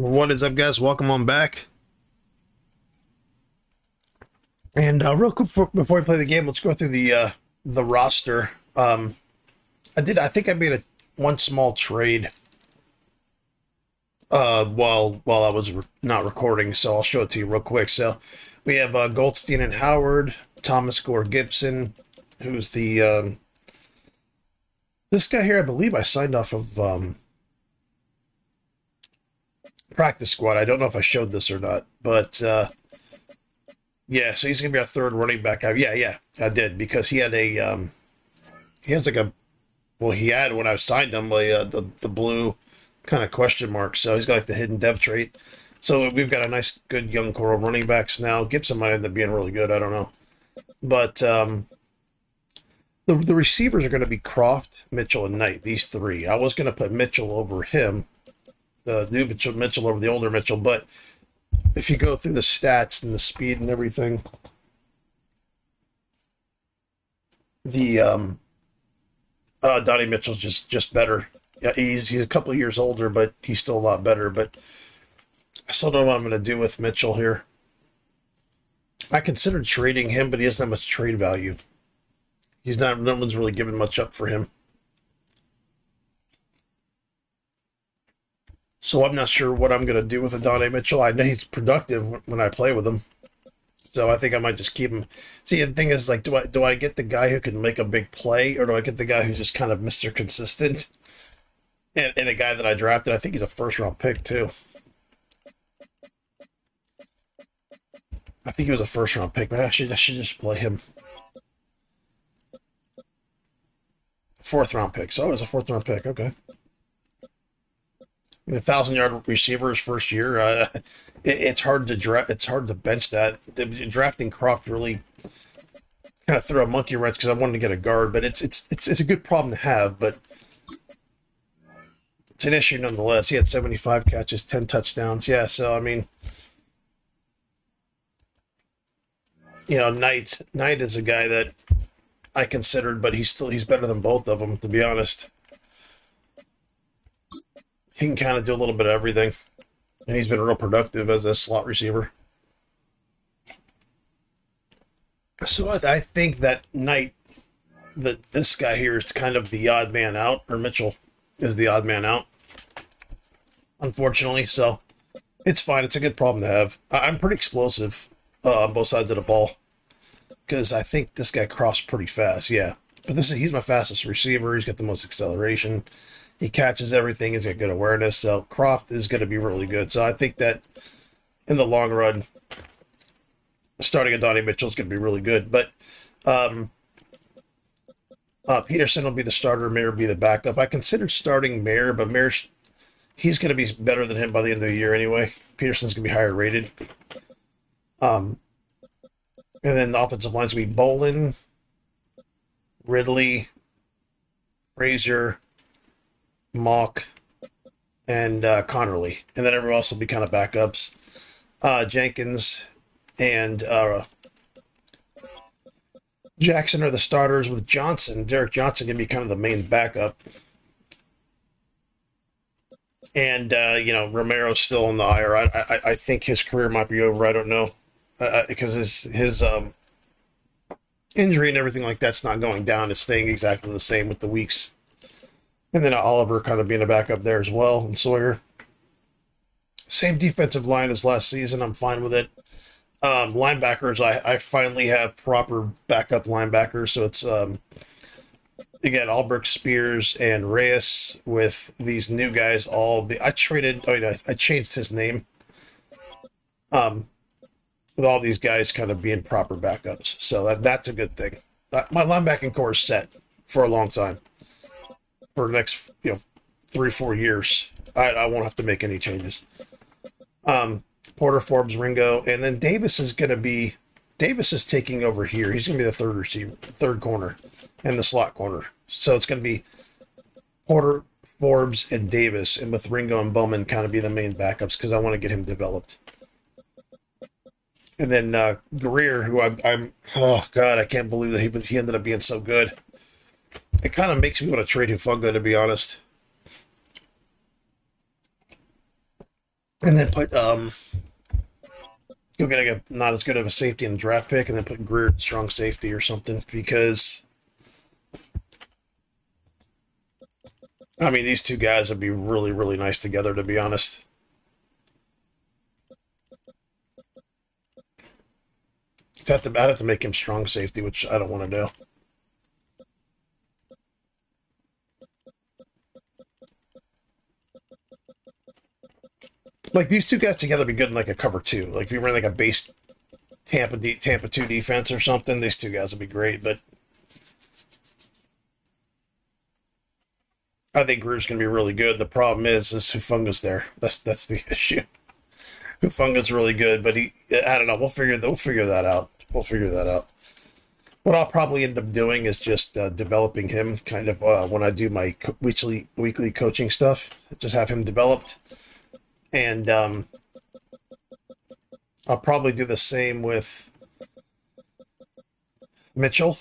What is up, guys? Welcome on back. And real quick before we play the game, let's go through the roster. I think I made one small trade while I was not recording, so I'll show it to you real quick. So we have Goldstein and Howard, Thomas Gore Gibson, who's the this guy here. I believe I signed off of practice squad. I don't know if I showed this or not, but yeah, so he's gonna be our third running back. Yeah, I did, because he had he has like a, well, he had when I signed him the blue kind of question mark. So he's got like the hidden dev trait. So we've got a nice, good young core of running backs now. Gibson might end up being really good. I don't know, but the receivers are going to be Croft, Mitchell, and Knight. These three. I was going to put Mitchell over him, the new Mitchell over the older Mitchell, but if you go through the stats and the speed and everything, the Donnie Mitchell's just better. Yeah, he's a couple of years older, but he's still a lot better. But I still don't know what I'm going to do with Mitchell here. I considered trading him, but he doesn't have much trade value. He's not. No one's really giving much up for him. So I'm not sure what I'm going to do with Adonai Mitchell. I know he's productive when I play with him, so I think I might just keep him. See, the thing is, like, do I get the guy who can make a big play, or do I get the guy who's just kind of Mr. Consistent? And a guy that I drafted, I think he's a first-round pick, too. I think he was a first-round pick, but I should just play him. Fourth-round pick. So it was a fourth-round pick. Okay. 1,000-yard receiver his first year. It's hard to It's hard to bench that. Drafting Croft really kind of threw a monkey wrench because I wanted to get a guard, but it's a good problem to have, but it's an issue nonetheless. He had 75 catches, 10 touchdowns. Yeah, so I mean, Knight is a guy that I considered, but he's better than both of them, to be honest. He can kind of do a little bit of everything, and he's been real productive as a slot receiver. So I think that Knight, that this guy here is kind of the odd man out, or Mitchell is the odd man out, unfortunately. So it's fine. It's a good problem to have. I'm pretty explosive on both sides of the ball, because I think this guy crossed pretty fast. Yeah, but he's my fastest receiver. He's got the most acceleration. He catches everything. He's got good awareness. So Croft is going to be really good. So I think that in the long run, starting Adonai Mitchell is going to be really good. But Peterson will be the starter. Mayer will be the backup. I considered starting Mayer, but he's going to be better than him by the end of the year anyway. Peterson's going to be higher rated. And then the offensive line's going to be Bolin, Ridley, Frazier, Mock, and Connerly. And then everyone else will be kind of backups. Jenkins and Jackson are the starters, with Derek Johnson going to be kind of the main backup. And, Romero's still on the IR. I think his career might be over. I don't know. Because his injury and everything like that's not going down. It's staying exactly the same with the weeks. And then Oliver kind of being a backup there as well, and Sawyer. Same defensive line as last season. I'm fine with it. Linebackers, I finally have proper backup linebackers. So it's, again, Albrecht, Spears, and Reyes, with these new guys I changed his name. With all these guys kind of being proper backups. So that's a good thing. My linebacking core is set for a long time. For the next 3-4 years, I won't have to make any changes. Porter, Forbes, Ringo, and then Davis is taking over here. He's going to be the third receiver, third corner, and the slot corner. So it's going to be Porter, Forbes, and Davis, and with Ringo and Bowman kind of be the main backups, because I want to get him developed. And then Greer, who I'm oh god, I can't believe that he ended up being so good. It kind of makes me want to trade Hufanga, to be honest. And then put go get a not as good of a safety in the draft pick, and then put Greer at strong safety or something, because I mean these two guys would be really, really nice together, to be honest. I'd have to make him strong safety, which I don't want to do. Like, these two guys together would be good in like a cover two. Like, if you ran like a base Tampa 2 defense or something, these two guys would be great. But I think Greer's going to be really good. The problem is Hufunga's there. That's the issue. Hufunga's really good, but I don't know. We'll figure that out. We'll figure that out. What I'll probably end up doing is just developing him kind of when I do my weekly coaching stuff. Just have him developed. And I'll probably do the same with Mitchell,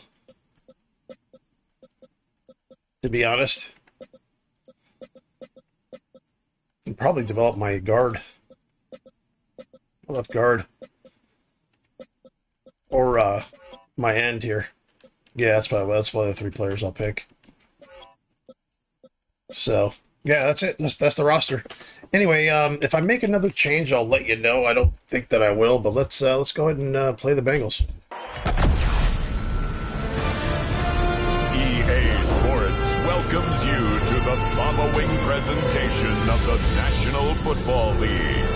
to be honest. And probably develop my guard. Left guard. Or my end here. Yeah, that's probably the 3 players I'll pick. So, yeah, that's it. That's the roster. Anyway, if I make another change, I'll let you know. I don't think that I will, but let's go ahead and play the Bengals. EA Sports welcomes you to the following presentation of the National Football League.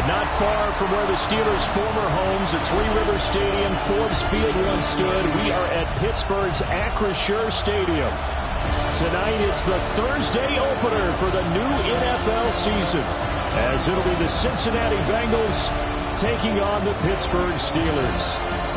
Not far from where the Steelers' former homes at Three Rivers Stadium, Forbes Field once stood, we are at Pittsburgh's Acrisure Stadium. Tonight, it's the Thursday opener for the new NFL season, as it'll be the Cincinnati Bengals taking on the Pittsburgh Steelers.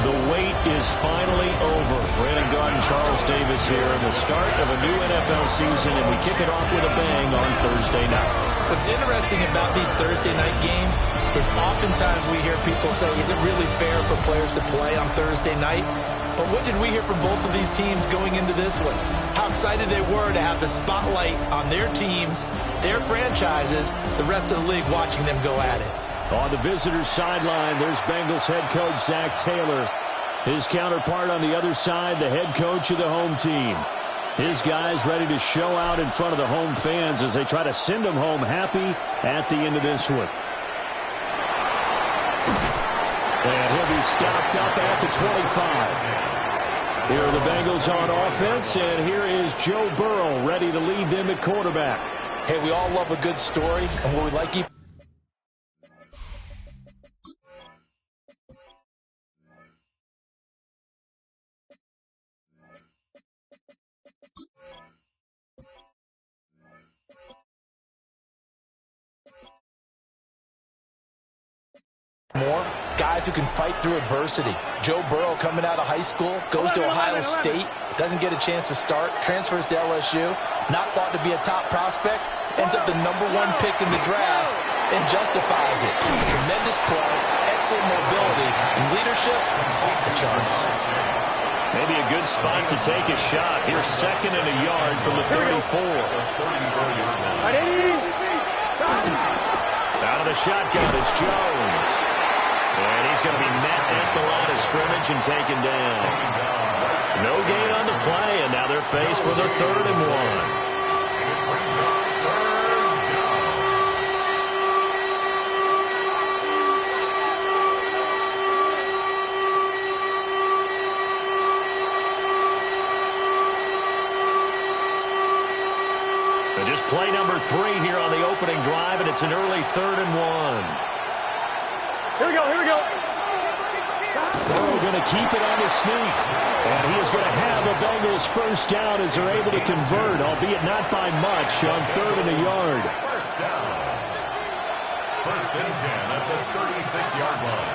The wait is finally over. Brandon Gaudin, Charles Davis here, and the start of a new NFL season, and we kick it off with a bang on Thursday night. What's interesting about these Thursday night games is oftentimes we hear people say, is it really fair for players to play on Thursday night? But what did we hear from both of these teams going into this one? How excited they were to have the spotlight on their teams, their franchises, the rest of the league watching them go at it. On the visitors' sideline, there's Bengals head coach Zach Taylor. His counterpart on the other side, the head coach of the home team. His guys ready to show out in front of the home fans as they try to send them home happy at the end of this one. And he'll be stopped up at the 25. Here are the Bengals on offense, and here is Joe Burrow ready to lead them at quarterback. Hey, we all love a good story, and what we like even more guys who can fight through adversity. Joe Burrow coming out of high school, goes to Ohio State, doesn't get a chance to start, transfers to LSU, not thought to be a top prospect, ends up the #1 pick in the draft, and justifies it. Tremendous play, excellent mobility, and leadership off the charts. Maybe a good spot to take a shot. Here's second and a yard from the 34. Out of the shotgun, it's Jones. And he's going to be met at the line of scrimmage and taken down. No gain on the play, and now they're faced with a 3rd and 1. Just play number 3 here on the opening drive, and it's an early 3rd and 1. Here we go. Burrow going to keep it on the sneak. And he is going to have the Bengals first down as they're able to convert, albeit not by much, on 3rd and a yard. First down. 1st and 10 at the 36-yard line.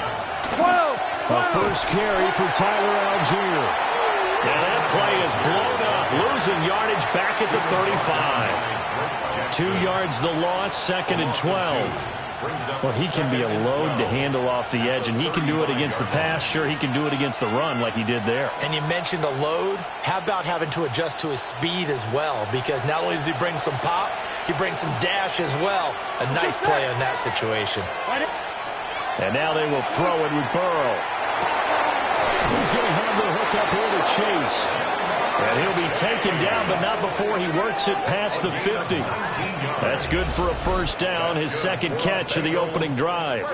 A first carry for Tyler Algier. And that play is blown up, losing yardage back at the 35. 2 yards the loss, 2nd and 12. Well, he can be a load to handle off the edge, and he can do it against the pass. Sure, he can do it against the run like he did there. And you mentioned a load. How about having to adjust to his speed as well? Because not only does he bring some pop, he brings some dash as well. A nice play on that situation. And now they will throw it with Burrow. He's going to have the hook up here to Chase. And he'll be taken down, but not before he works it past the 50. That's good for a first down, his second catch of the opening drive.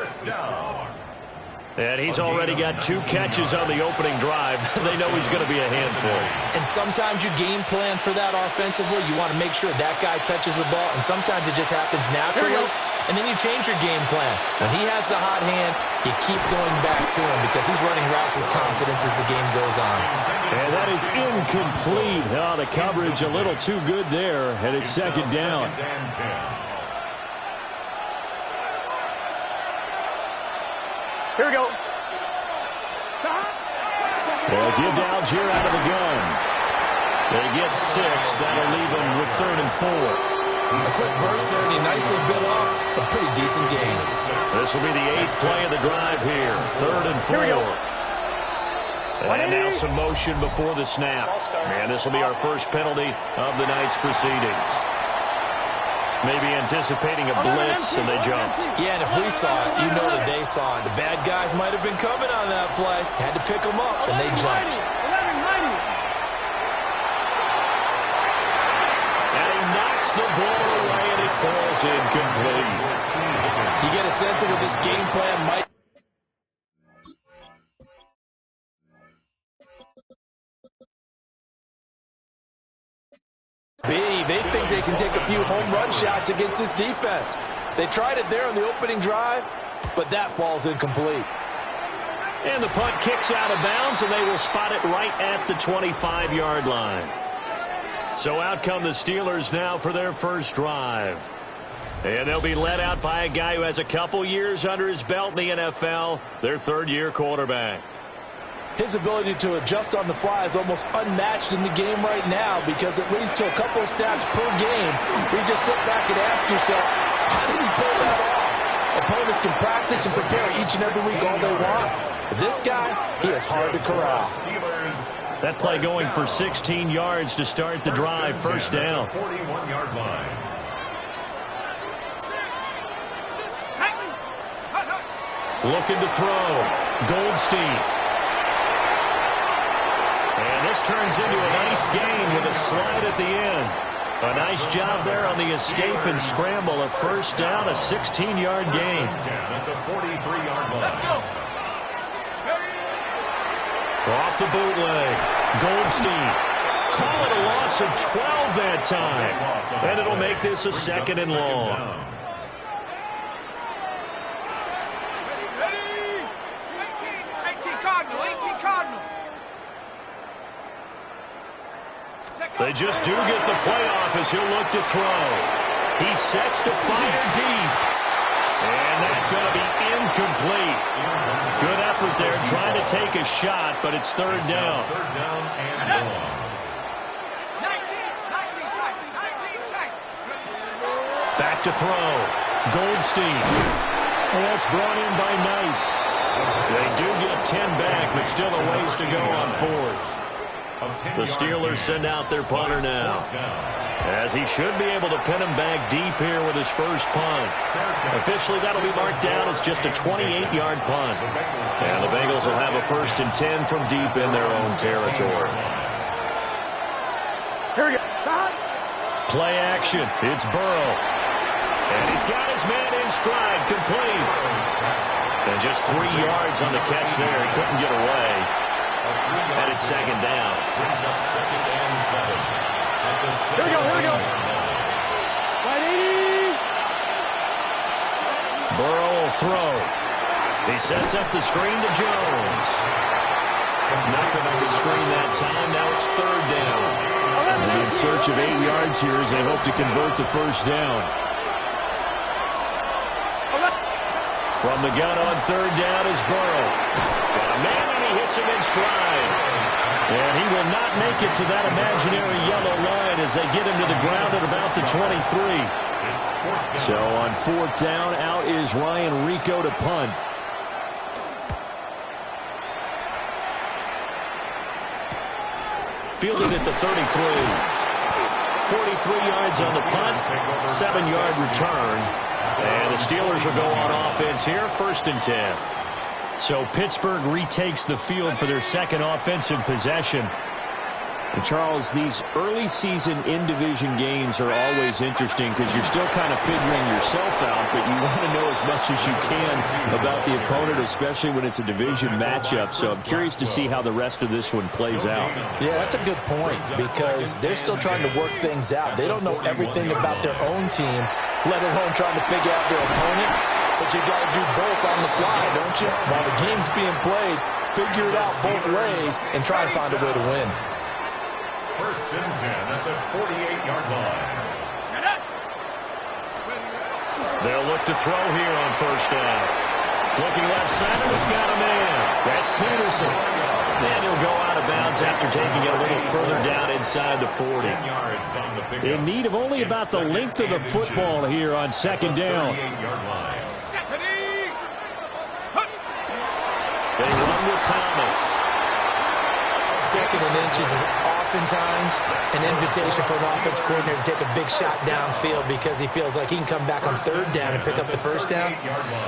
And he's already got 2 catches on the opening drive. They know he's going to be a handful. And sometimes you game plan for that offensively. You want to make sure that guy touches the ball, and sometimes it just happens naturally. And then you change your game plan. When he has the hot hand, you keep going back to him because he's running routes with confidence as the game goes on. And that is incomplete. Oh, the coverage a little too good there, and it's second down. Here we go. Well, give downs here out of the gun. They get 6. That'll leave them with 3rd and 4. A quick burst there, and he nicely bit off a pretty decent gain. This will be the 8th play of the drive here. 3rd and 4. And now some motion before the snap. And this will be our first penalty of the night's proceedings. Maybe anticipating a blitz, and they jumped. Yeah, and if we saw it, you know that they saw it. The bad guys might have been coming on that play. Had to pick them up, and they jumped. And he knocks the ball away, and it falls incomplete. You get a sense of what this game plan might. They think they can take a few home run shots against this defense. They tried it there on the opening drive, but that falls incomplete. And the punt kicks out of bounds, and they will spot it right at the 25-yard line. So out come the Steelers now for their first drive. And they'll be led out by a guy who has a couple years under his belt in the NFL, their 3rd-year quarterback. His ability to adjust on the fly is almost unmatched in the game right now because it leads to a couple of snaps per game. You just sit back and ask yourself, how did he pull that off? Opponents can practice and prepare each and every week all they want. But this guy, he is hard to corral. That play going for 16 yards to start the drive, first down. 41-yard line. Looking to throw. Goldstein. And this turns into a nice gain with a slide at the end. A nice job there on the escape and scramble. A first down, a 16-yard gain. At the 43-yard line. Off the bootleg. Goldstein. Call it a loss of 12 that time. And it'll make this a 2nd and long. 18 Cardinal, 18 Cardinal. They just do get the playoff as he'll look to throw. He sets to fire deep. And that's going to be incomplete. Good effort there trying to take a shot, but it's 3rd down. 3rd down and long. 19 tight. Back to throw. Goldstein. And that's brought in by Knight. They do get 10 back, but still a ways to go on 4th. The Steelers send out their punter now, as he should be able to pin him back deep here with his first punt. Officially, that'll be marked down as just a 28-yard punt. And the Bengals will have a 1st and 10 from deep in their own territory. Here we go. Play action. It's Burrow. And he's got his man in stride, complete. And just 3 yards on the catch there. He couldn't get away. And it's 2nd down. Brings up 2nd and 7. Here we go. Right 80. Burrow will throw. He sets up the screen to Jones. Nothing on the screen that time. Now it's 3rd down. And in search of 8 yards here as they hope to convert the first down. From the gun on 3rd down is Burrow. Got a man and he hits him in stride. And he will not make it to that imaginary yellow line as they get him to the ground at about the 23. So on 4th down, out is Ryan Rico to punt. Fielded at the 33. 43 yards on the punt, 7-yard return. And the Steelers will go on offense here, 1st and 10. So Pittsburgh retakes the field for their second offensive possession. And Charles, these early season in-division games are always interesting because you're still kind of figuring yourself out, but you want to know as much as you can about the opponent, especially when it's a division matchup. So I'm curious to see how the rest of this one plays out. Yeah, that's a good point because they're still trying to work things out. They don't know everything about their own team, let alone trying to figure out their opponent. But you got to do both on the fly, don't you? While the game's being played, figure it out both ways and try and find a way to win. 1st and 10 at the 48-yard line. They'll look to throw here on 1st down. Looking left side, has got a man. That's Peterson. And he'll go out of bounds after taking it a little further down inside the 40. In need of only about the length of the football here on 2nd down. They run with Thomas. 2nd and inches is oftentimes an invitation for an offense coordinator to take a big shot downfield because he feels like he can come back on 3rd down and pick up the 1st down.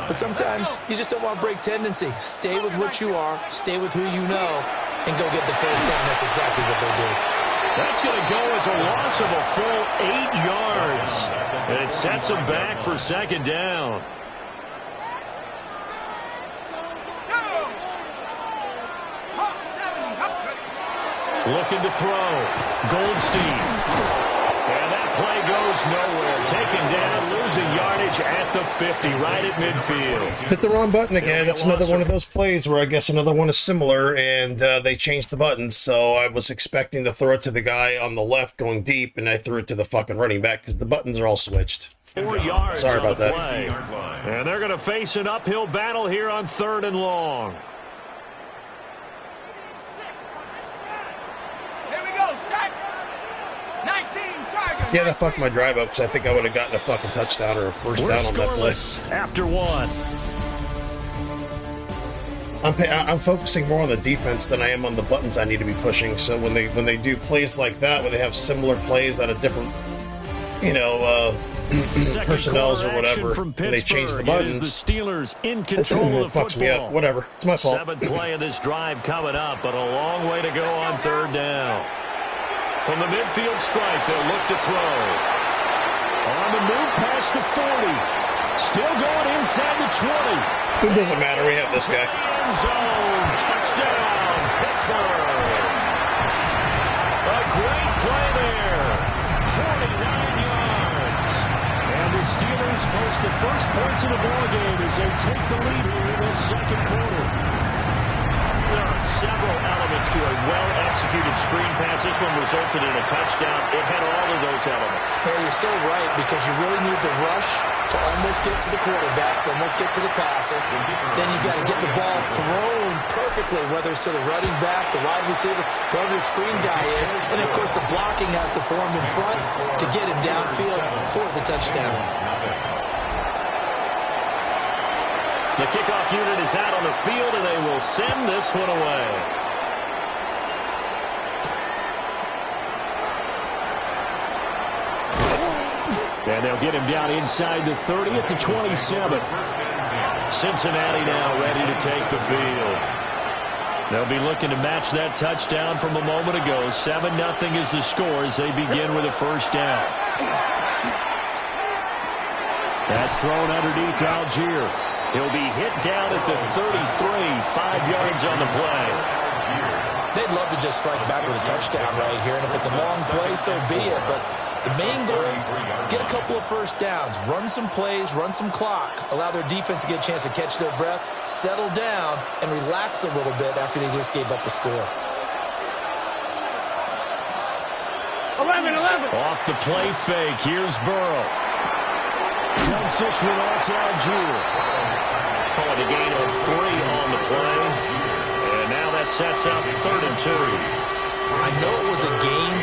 But sometimes you just don't want to break tendency. Stay with what you are, stay with who you know, and go get the 1st down. That's exactly what they did. That's going to go as a loss of a full 8 yards. And it sets them back for 2nd down. Looking to throw. Goldstein. And that play goes nowhere. Taken down, losing yardage at the 50, right at midfield. Hit the wrong button again. That's another one of those plays where I guess another one is similar, and they changed the buttons. So I was expecting to throw it to the guy on the left going deep, and I threw it to the fucking running back because the buttons are all switched. 4 yards. Sorry about that. Play. And they're going to face an uphill battle here on 3rd and long. Yeah, that fucked my drive up because I think I would have gotten a fucking touchdown or a 1st down on that play. After 1. I'm focusing more on the defense than I am on the buttons I need to be pushing. So when they do plays like that, when they have similar plays out of different, personnels or whatever, and they change the buttons, the Steelers in control it of fucks me up. Whatever, it's my fault. 7th play of this drive coming up, but a long way to go on 3rd down. From the midfield stripe, they'll look to throw. On the move past the 40. Still going inside the 20. It doesn't matter. We have this guy. End zone. Touchdown, Pittsburgh. A great play there. 49 yards. And the Steelers post the first points of the ballgame as they take the lead here in the 2nd quarter. There are several elements to a well-executed screen pass. This one resulted in a touchdown. It had all of those elements. Yeah, you're so right because you really need to rush to almost get to the quarterback, almost get to the passer. Then you got to get the ball thrown perfectly, whether it's to the running back, the wide receiver, whoever the screen guy is. And, of course, the blocking has to form in front to get him downfield for the touchdown. The kickoff unit is out on the field, and they will send this one away. And they'll get him down inside the 30 at the 27. Cincinnati now ready to take the field. They'll be looking to match that touchdown from a moment ago. 7-0 is the score as they begin with a 1st down. That's thrown underneath to Algier. He'll be hit down at the 33, 5 yards on the play. They'd love to just strike back with a touchdown right here, and if it's a long play, so be it. But the main goal, get a couple of 1st downs, run some plays, run some clock, allow their defense to get a chance to catch their breath, settle down, and relax a little bit after they just gave up a score. 11. Off the play fake, here's Burrow. Dumps this one off to Algier. Calling a gain of 3 on the play. And now that sets up 3rd and 2. I know it was a game,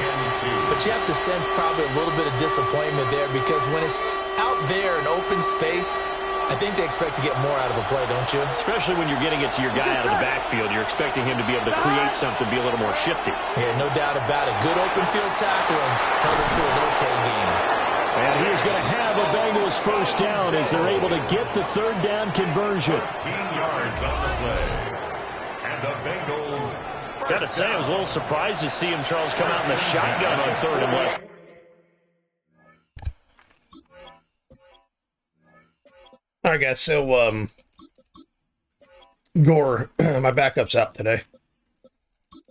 but you have to sense probably a little bit of disappointment there because when it's out there in open space, I think they expect to get more out of a play, don't you? Especially when you're getting it to your guy out of the backfield. You're expecting him to be able to create something, be a little more shifty. Yeah, no doubt about it. Good open field tackling held it to an okay game. And he is going to have a Bengals first down as they're able to get the third down conversion. 13 yards on the play. And the Bengals. Got to say, I was a little surprised to see him, Charles, come out in the shotgun on third and less. All right, guys. So, Gore, my backup's out today.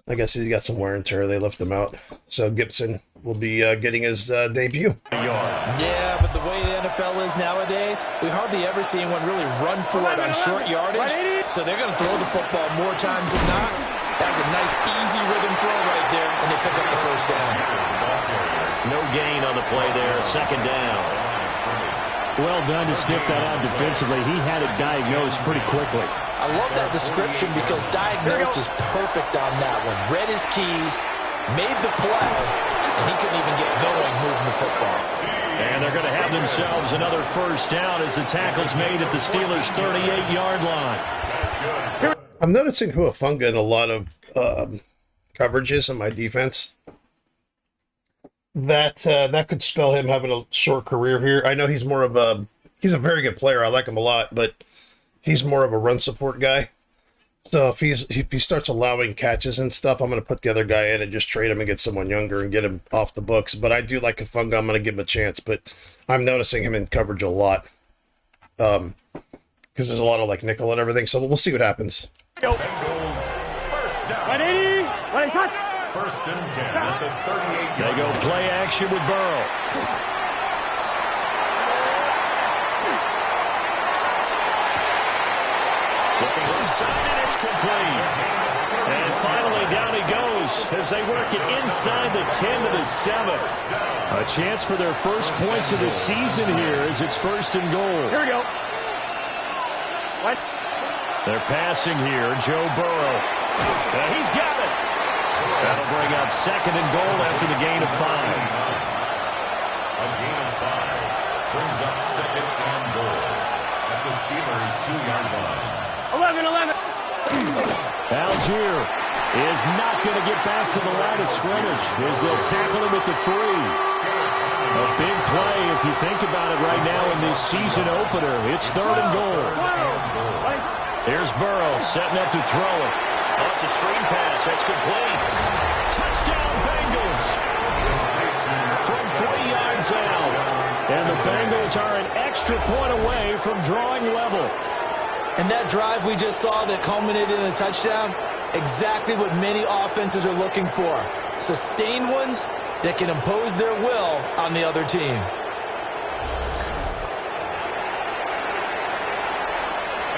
I guess he's got some wear and tear. They left him out. So Gibson will be getting his debut. Yeah, but the way the NFL is nowadays, we hardly ever see anyone really run for it on short yardage. So they're going to throw the football more times than not. That was a nice, easy rhythm throw right there, and they pick up the first down. No gain on the play there. Second down. Well done to sniff that out defensively. He had it diagnosed pretty quickly. I love that description because diagnosed is perfect on that one. Read his keys, made the play, and he couldn't even get going moving the football. And they're going to have themselves another first down as the tackle's made at the Steelers' 38-yard line. I'm noticing Huafunga in a lot of coverages in my defense. That could spell him having a short career here. I know he's a very good player. I like him a lot, but he's more of a run support guy. So if he starts allowing catches and stuff, I'm going to put the other guy in and just trade him and get someone younger and get him off the books. But I do like Huafunga. I'm going to give him a chance. But I'm noticing him in coverage a lot because there's a lot of like nickel and everything. So we'll see what happens. Bengals first down. 180. 180. First and 10 at the 38. They go play action with Burrow. Looking inside, and it's complete. And finally, down he goes as they work it inside the 10 to the 7. A chance for their first points of the season here as it's first and goal. Here we go. What? They're passing here, Joe Burrow. And he's got it. That'll bring up second and goal after the gain of 5. A gain of 5 brings up second and goal at the Steelers' 2-yard line. 11. Algier is not going to get back to the line of scrimmage as they'll tackle him at the 3. A big play if you think about it right now in this season opener. It's third and goal. Here's Burrow setting up to throw it. Oh, it's a screen pass. That's complete. Touchdown, Bengals. From 3 yards out. And the Bengals are an extra point away from drawing level. And that drive we just saw that culminated in a touchdown, exactly what many offenses are looking for. Sustained ones that can impose their will on the other team.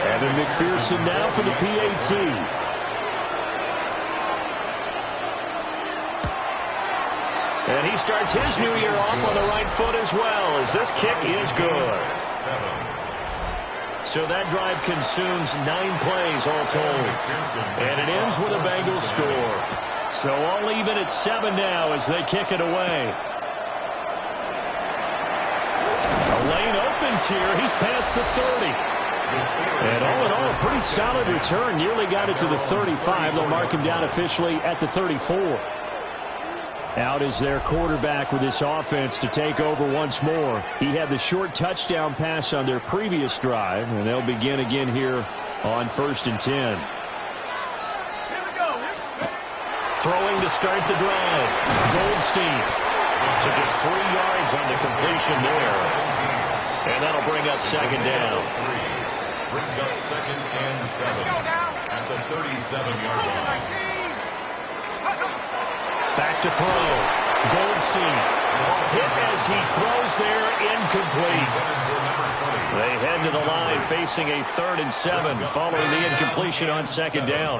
Evan McPherson now for the PAT. And he starts his new year off on the right foot as well, as this kick is good. So that drive consumes 9 plays all told. And it ends with a Bengals score. So all even at 7 now as they kick it away. A lane opens here. He's past the 30. And all in all, a pretty solid return. Nearly got it to the 35. They'll mark him down officially at the 34. Out is their quarterback with this offense to take over once more. He had the short touchdown pass on their previous drive, and they'll begin again here on 1st and 10. Here we go. Throwing to start the drive. Goldstein. So just 3 yards on the completion there. And that'll bring up second down. Brings up second and 7 at the 37-yard line. Back to throw. Goldstein. Hit as he throws there, incomplete. They head to the line facing a 3rd and 7 following the incompletion on second down.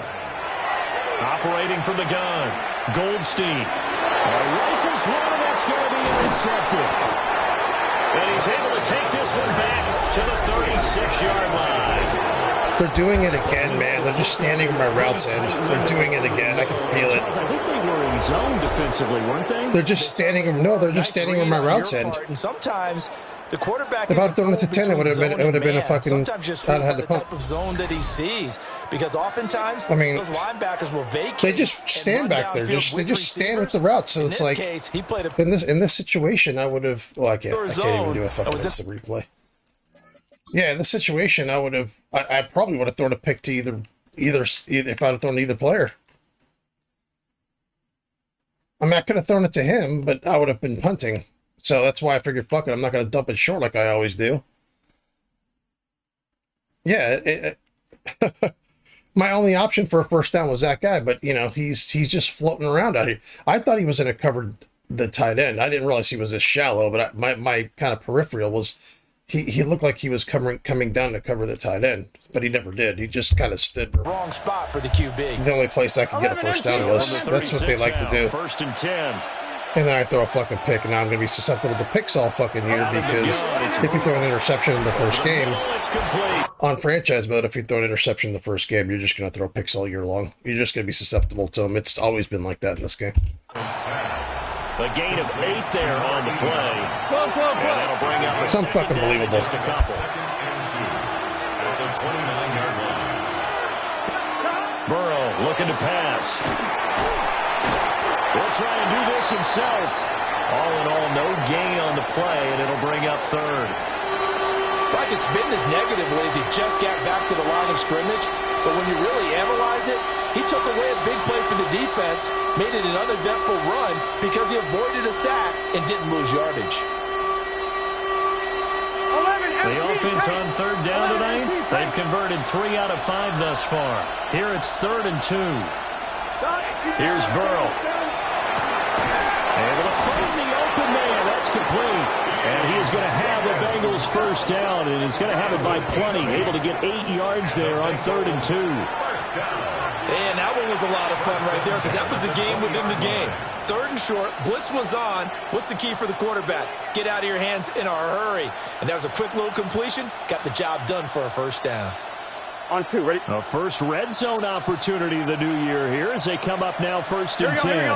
Operating from the gun. Goldstein. A rifles one that's going to be intercepted. And he's able to take this one back to the 36-yard line. They're doing it again, man. They're just standing where my routes end. They're doing it again. I can feel it. I think they were in zone defensively, weren't they? They're just standing. No, they're just standing where my routes end. And sometimes the quarterback, if I'd thrown it to 10, it would have been a fucking. I'd had to pump. Of zone that he sees, because oftentimes those linebackers will vacate. They just stand back there. They just stand with the route. So it's like in this situation, I would have. Well, I can't even do a fucking instant replay. Yeah, in this situation, I would have. I probably would have thrown a pick to either if I'd have thrown to either player. I mean, I could have thrown it to him, but I would have been punting. So that's why I figured, fuck it, I'm not going to dump it short like I always do. Yeah, my only option for a first down was that guy, but he's just floating around out here. I thought he was going to cover the tight end. I didn't realize he was this shallow, but my kind of peripheral was. He looked like he was coming down to cover the tight end, but he never did. He just kind of stood. Wrong spot for the QB. The only place I could get a first down was. That's what they like to do. 1st and 10. And then I throw a fucking pick, and now I'm going to be susceptible to picks all fucking year because if you throw an interception in the first game, on franchise mode, if you throw an interception in the first game, you're just going to throw picks all year long. You're just going to be susceptible to them. It's always been like that in this game. The gain of 8 there on the play. And that'll bring up it's unfucking believable. Just a couple. At the 29-yard line. Burrow looking to pass. He'll try and do this himself. All in all, no gain on the play, and it'll bring up 3rd. Like it's been this negatively as he just got back to the line of scrimmage, but when you really analyze it, he took away a big play for the defense, made it an uneventful run because he avoided a sack and didn't lose yardage. The offense on 3rd down tonight, they've converted 3 out of 5 thus far. Here it's 3rd and 2. Here's Burrow. Able to find the open man. That's complete. And he is going to have the Bengals first down, and he's going to have it by plenty. Able to get 8 yards there on 3rd and 2. And that one was a lot of fun right there because that was the game within the game. 3rd and short, blitz was on. What's the key for the quarterback? Get out of your hands in a hurry. And that was a quick little completion. Got the job done for a first down. On 2, ready? A first red zone opportunity of the new year here as they come up now 1st and 10.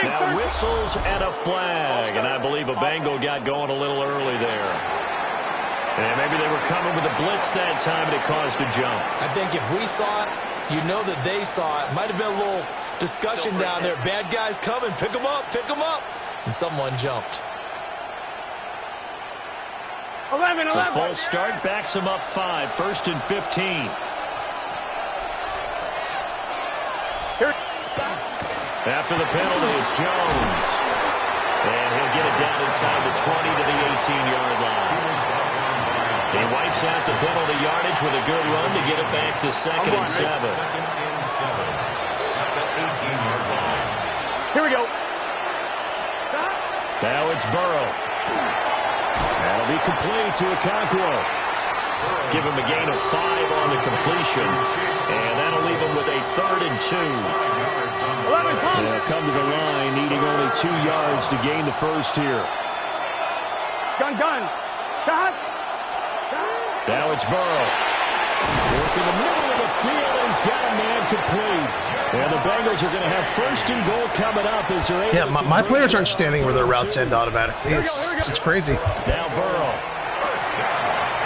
Now whistles and a flag, and I believe a Bengal got going a little early there. And maybe they were coming with a blitz that time, and it caused a jump. I think if we saw it, you know that they saw it. Might have been a little discussion down there. Bad guys coming. Pick them up. Pick them up. And someone jumped. 11. The false start backs him up 5. 1st and 15. After the penalty, it's Jones. And he'll get it down inside the 20 to the 18-yard line. He wipes out the penalty yardage with a good run to get it back to 2nd and 7. 2nd and 7. At the 18-yard line. Here we go. Now it's Burrow. That'll be complete to Okonkwo. Give him a gain of 5 on the completion. And that'll leave him with a 3rd and 2. They'll come to the line, needing only 2 yards to gain the first here. Gun. Shot. Now it's Burrow. Work in the middle of the field, and he's got a man complete. And the Bengals are going to have 1st and goal coming up as they're able Yeah, my players aren't standing where their routes end automatically. It's crazy. Now Burrow.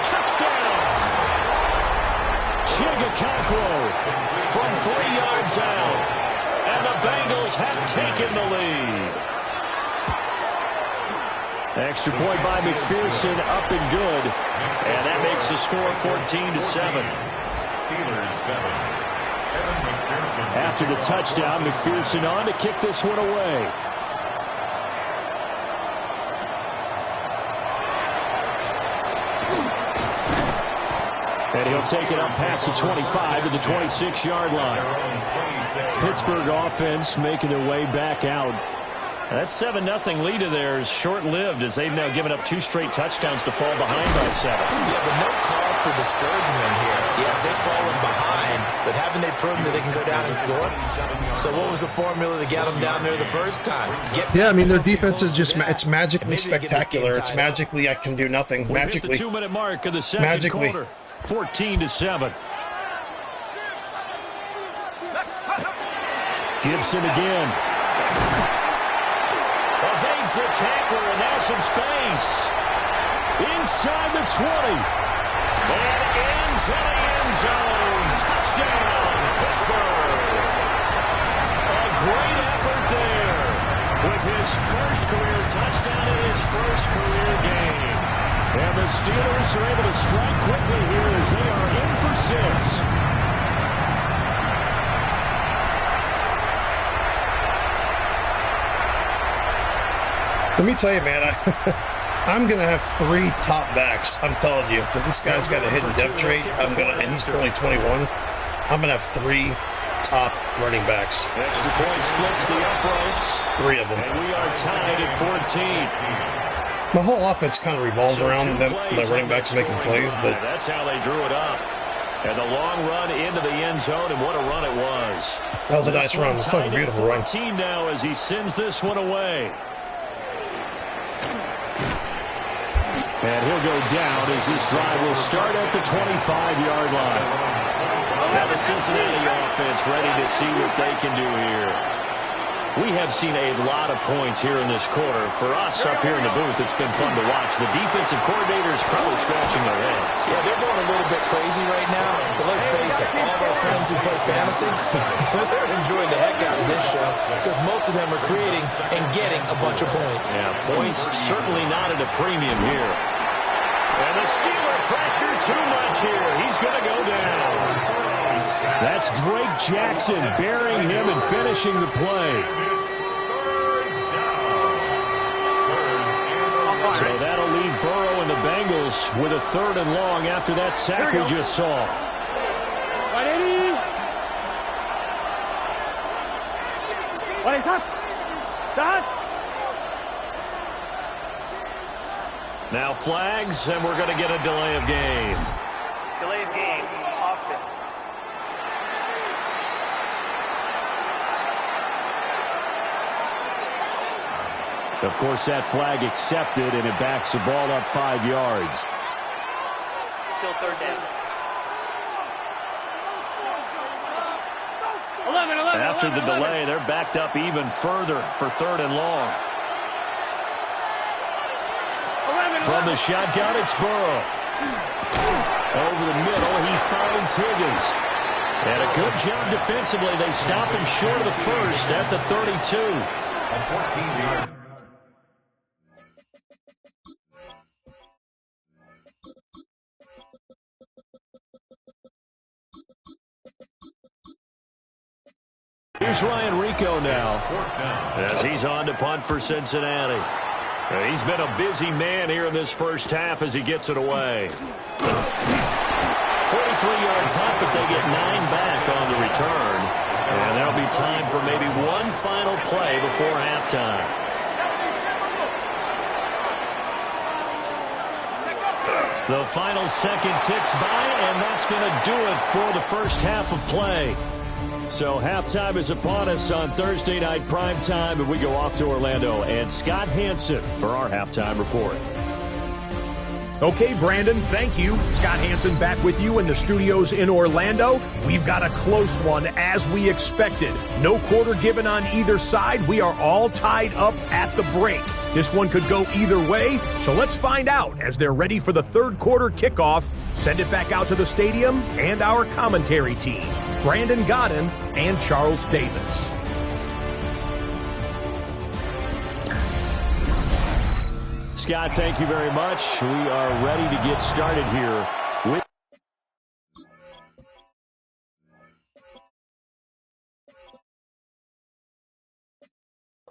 Touchdown! Okonkwo from 3 yards out. And the Bengals have taken the lead. Extra point by McPherson, up and good. And that makes the score 14-7. Steelers 7. After the touchdown, McPherson on to kick this one away. And he'll take it up past the 25 to the 26-yard line. Pittsburgh offense making their way back out. That 7-0 lead of theirs short-lived as they've now given up 2 straight touchdowns to fall behind by 7. Yeah, but no cause for discouragement here. Yeah, they've fallen behind, but haven't they proven that they can go down and score? So what was the formula that got them down there the first time? Yeah, I mean, their defense is just, it's magically spectacular. It's magically, I can do nothing. Magically. The 2-minute mark of the second Magically. quarter. 14-7. Gibson again. Evades the tackler, and now some space. Inside the 20. And into the end zone. Touchdown, Pittsburgh. A great effort there with his first career touchdown in his first career game. And the Steelers are able to strike quickly here as they are in for 6. Let me tell you, man, I'm going to have 3 top backs. I'm telling you, because this guy's got a hidden depth trait. And he's only 21. I'm going to have 3 top running backs. Extra point splits the uprights. 3 of them. And we are tied at 14. My whole offense kind of revolves around them, my running backs making plays, but that's how they drew it up. And the long run into the end zone, and what a run it was. That was a nice run. It was fucking beautiful run. 14 now as he sends this one away. And he'll go down as this drive will start at the 25-yard line. Now the Cincinnati offense ready to see what they can do here. We have seen a lot of points here in this quarter. For us up here in the booth, it's been fun to watch. The defensive coordinators probably scratching their heads. Yeah, they're going a little bit crazy right now. But let's face it, all of our friends who play fantasy, they're enjoying the heck out of this show because most of them are creating and getting a bunch of points. Yeah, points certainly not at a premium here. And the Steeler pressure too much here. He's going to go down. That's Drake Jackson burying him and finishing the play. So that'll leave Burrow and the Bengals with a 3rd and long after that sack we just saw. What is up? Start. Now flags, and we're going to get a delay of game. Delay of game. Offense. Of course, that flag accepted, and it backs the ball up 5 yards. Still 3rd down. 11. After the delay, they're backed up even further for 3rd and long. From the shotgun, it's Burrow. Over the middle, he finds Higgins. And a good job defensively. They stop him short of the first at the 32. A 14-yard. Here's Ryan Rico now as he's on to punt for Cincinnati. He's been a busy man here in this first half as he gets it away. 43-yard punt, but they get 9 back on the return. And there'll be time for maybe one final play before halftime. The final second ticks by, and that's going to do it for the first half of play. So halftime is upon us on Thursday night primetime, and we go off to Orlando and Scott Hansen for our halftime report. Okay, Brandon, thank you. Scott Hansen back with you in the studios in Orlando. We've got a close one as we expected. No quarter given on either side. We are all tied up at the break. This one could go either way, so let's find out as they're ready for the 3rd quarter kickoff. Send it back out to the stadium and our commentary team, Brandon Godden and Charles Davis. Scott, thank you very much. We are ready to get started here with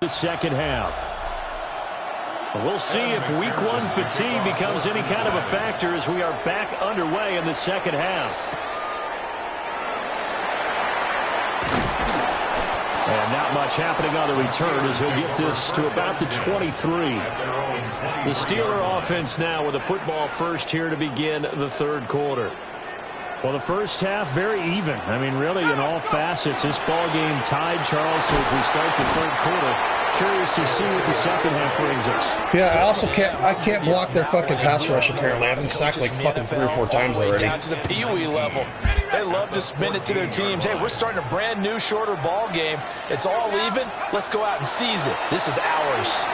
the second half. We'll see if week 1 fatigue becomes any kind of a factor as we are back underway in the second half. And not much happening on the return as he'll get this to about the 23. The Steeler offense now with a football first here to begin the 3rd quarter. Well, the first half very even. I mean, really in all facets, this ball game tied, Charles, so as we start the 3rd quarter. Curious to see what the second half brings us. Yeah, I can't block their fucking pass rush apparently. I've been sacked like fucking 3 or 4 times already. Down to the Pee-wee level. They love to spin it to their teams. Hey, we're starting a brand new, shorter ball game. It's all even. Let's go out and seize it. This is ours.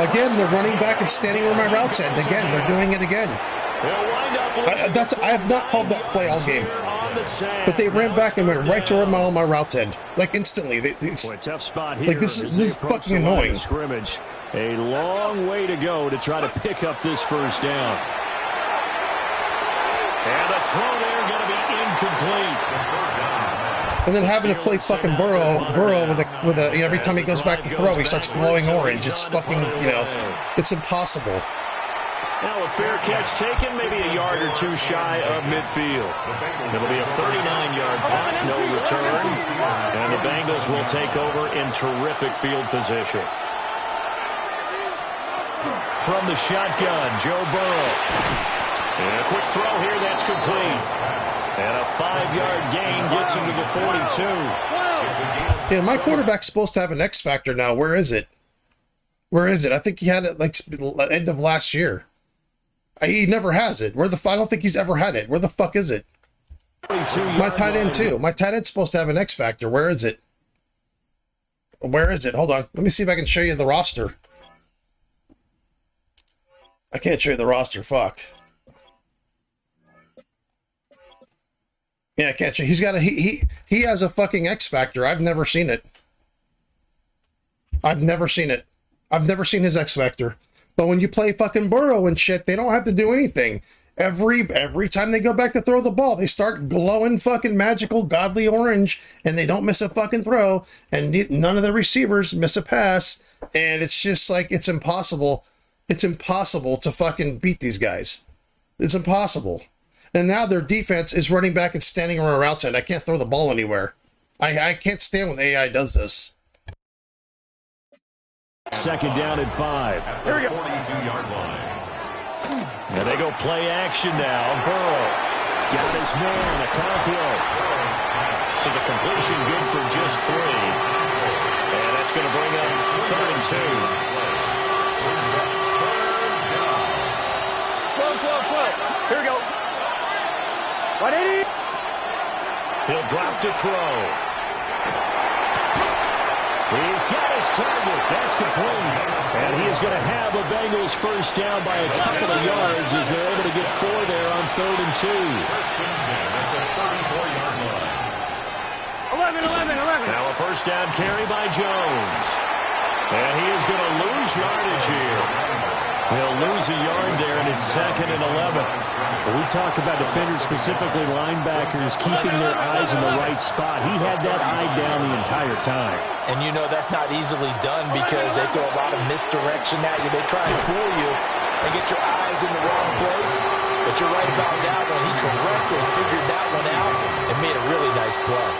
Again, they're running back and standing where my routes end. Again, they're doing it again. I have not called that play all game. But they ran back and went right to where my routes end. Like instantly. Tough spot here. Like this is fucking annoying. Scrimmage. A long way to go to try to pick up this first down. And the throw there going to be incomplete. And then having to play fucking Burrow with a every time he goes back to throw, he starts glowing orange. It's fucking, it's impossible. Now a fair catch taken, maybe a yard or two shy of midfield. It'll be a 39-yard punt, no return. And the Bengals will take over in terrific field position. From the shotgun, Joe Burrow. And a quick throw here, that's complete. And a 5-yard gain gets him to the 42. Yeah, my quarterback's supposed to have an X factor now. Where is it? Where is it? I think he had it like end of last year. He never has it. I don't think he's ever had it. Where the fuck is it? My tight end too. My tight end's supposed to have an X factor. Where is it? Where is it? Hold on. Let me see if I can show you the roster. I can't show you the roster. Fuck. Yeah, I can't show. He's got a he has a fucking X factor. I've never seen it. I've never seen it. I've never seen his X factor. But when you play fucking Burrow and shit, they don't have to do anything. Every time they go back to throw the ball, they start glowing fucking magical godly orange, and they don't miss a fucking throw, and none of the receivers miss a pass, and it's just like it's impossible. It's impossible to fucking beat these guys. It's impossible. And now their defense is running back and standing around outside. I can't throw the ball anywhere. I can't stand when AI does this. Second down and 5. Here we go. 42-yard line. And they go play action now. Burrow got his man, a control. So the completion good for just 3. And that's going to bring up 3rd and 2. Here we go. 180. He'll drop to throw. He's got his target. That's complete. And he is going to have the Bengals first down by a couple of yards as they're able to get 4 there on 3rd and 2. First and 10 at the 34-yard line. 11. Now a first down carry by Jones. And he is going to lose yardage here. He'll lose a yard there, and it's 2nd and 11. When we talk about defenders, specifically linebackers, keeping their eyes in the right spot, he had that eye down the entire time. And you know that's not easily done because they throw a lot of misdirection at you. They try and fool you and get your eyes in the wrong place. But you're right about that one. He correctly figured that one out and made a really nice play.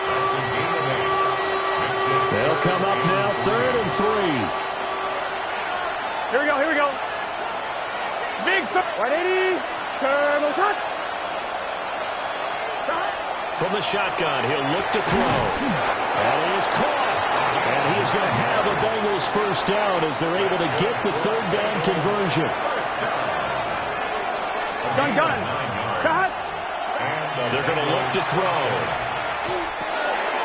They'll come up now, 3rd and 3. Here we go. Big 180. Turbo shot. From the shotgun, he'll look to throw. And he is caught. And he is going to have the Bengals first down as they're able to get the 3rd down conversion. Gun. Cut. They're going to look to throw.